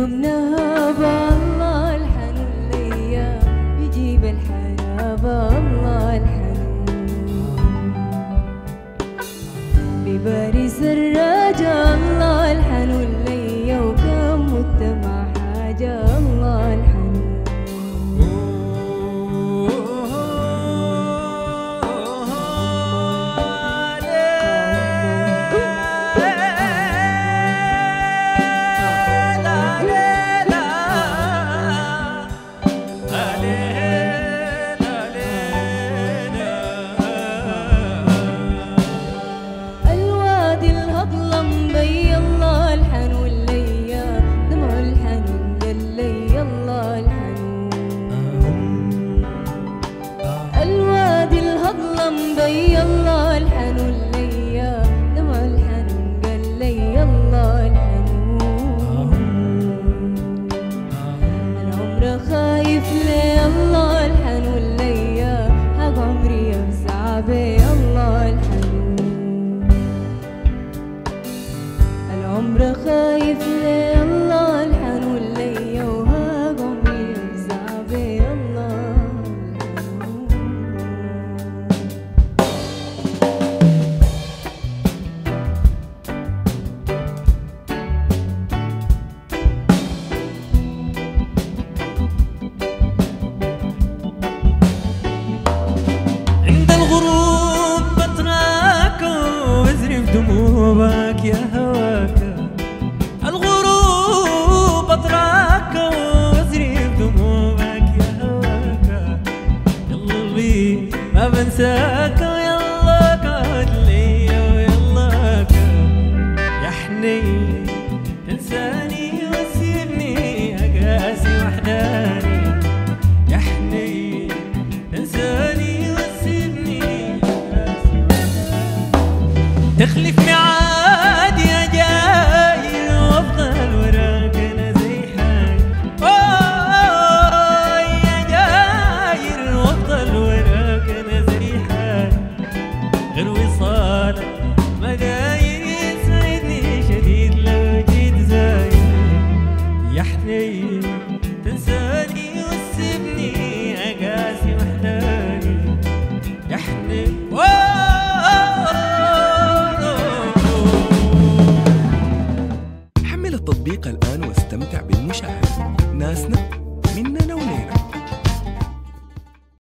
هممنا بالله الحنون ليا بيجيب الحلا بالله الحنون بباريس الرجا الله الحنون ليا وكم مت مع حاجة الله الحنون بي الله الحنون ليا دمع الحنون قال لي الله الحنون العمر خايف لي الله الحنون ليا حق عمري يفزع بي الله الحنون العمر خايف لي الله الحنون ليا وحق عمري يفزع بي الله دموعك يا هواك الغروب أطراك وأزري بدموعك يا هواك قلبي ما بنساك